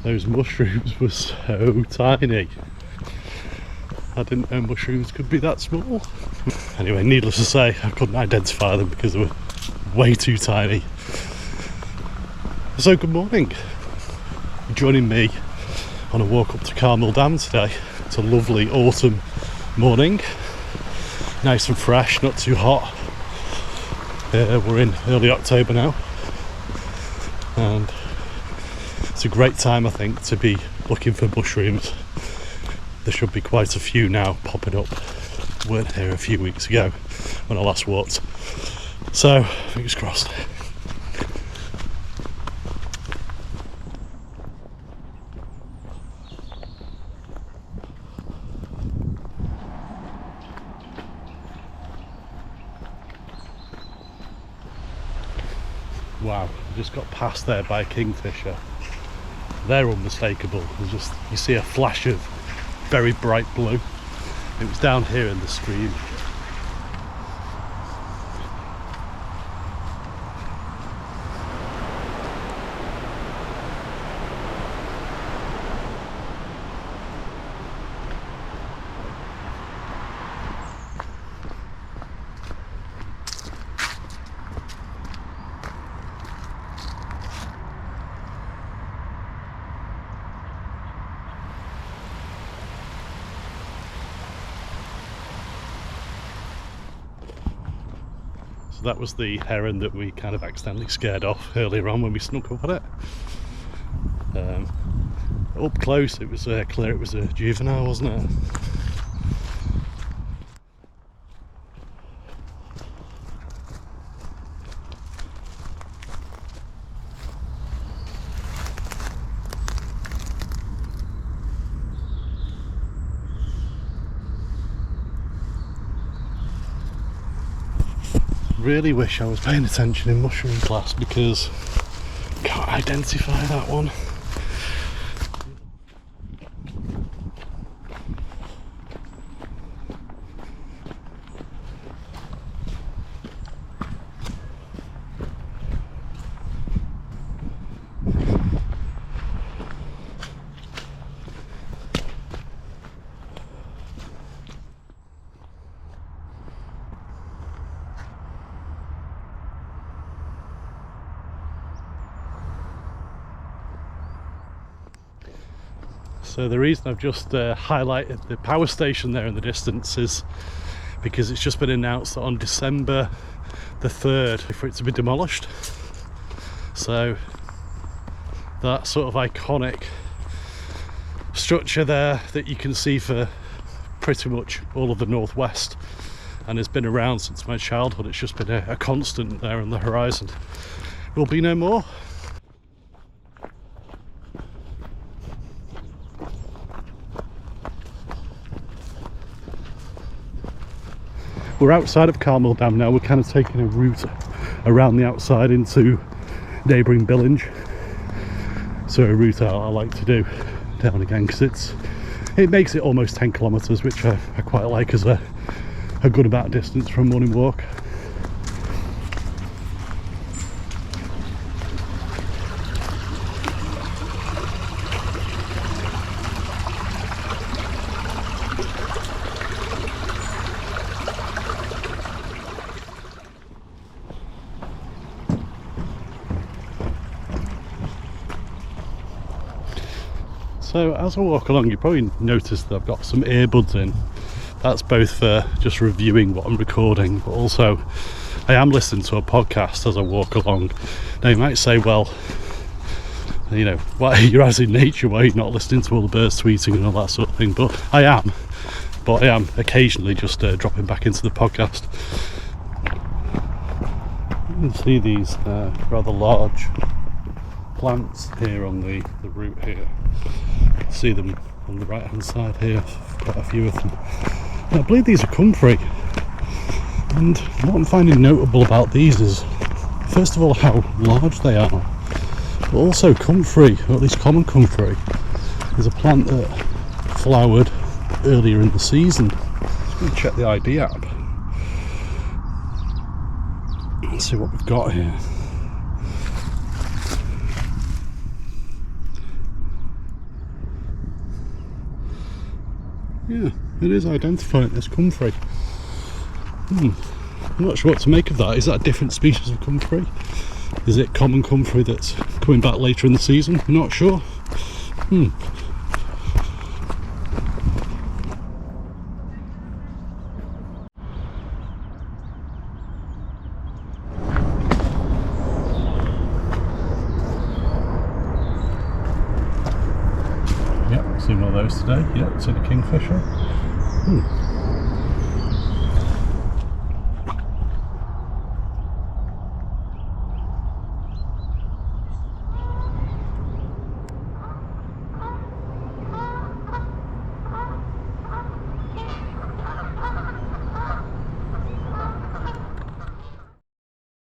Those mushrooms were so tiny. I didn't know mushrooms could be that small. Anyway, needless to say, I couldn't identify them because they were way too tiny. So good morning. You're joining me on a walk up to Carr Mill Dam today. It's a lovely autumn morning. Nice and fresh, not too hot. We're in early October now. And it's a great time, I think, to be looking for mushrooms. There should be quite a few now popping up. Weren't here a few weeks ago when I last walked. So, fingers crossed. Wow, I just got passed there by a kingfisher. They're unmistakable. You see a flash of very bright blue. It was down here in the stream. So that was the heron that we kind of accidentally scared off earlier on when we snuck up on it. Up close it was clear it was a juvenile, wasn't it? Really wish I was paying attention in mushroom class because I can't identify that one. So the reason I've just highlighted the power station there in the distance is because it's just been announced that on December the 3rd for it to be demolished. So that sort of iconic structure there that you can see for pretty much all of the northwest and has been around since my childhood, it's just been a constant there on the horizon, will be no more. We're outside of Carr Mill Dam now. We're kind of taking a route around the outside into neighbouring Billinge. So a route I like to do down again because it makes it almost 10 kilometres, which I quite like as a good amount of distance for a morning walk. So as I walk along, you probably noticed that I've got some earbuds in. That's both for just reviewing what I'm recording, but also I am listening to a podcast as I walk along. Now you might say, well, you know, why you're as in nature, why are you not listening to all the birds tweeting and all that sort of thing? But I am occasionally just dropping back into the podcast. You can see these rather large plants here on the route here. You can see them on the right hand side here, quite a few of them. And I believe these are comfrey, and what I'm finding notable about these is first of all how large they are, but also comfrey, or at least common comfrey, is a plant that flowered earlier in the season. Just going to check the ID app. Let's see what we've got here. Yeah, it is identifying as comfrey. I'm not sure what to make of that. Is that a different species of comfrey? Is it common comfrey that's coming back later in the season? I'm not sure. Yep, seen one of those today. Yep, seen a kingfisher.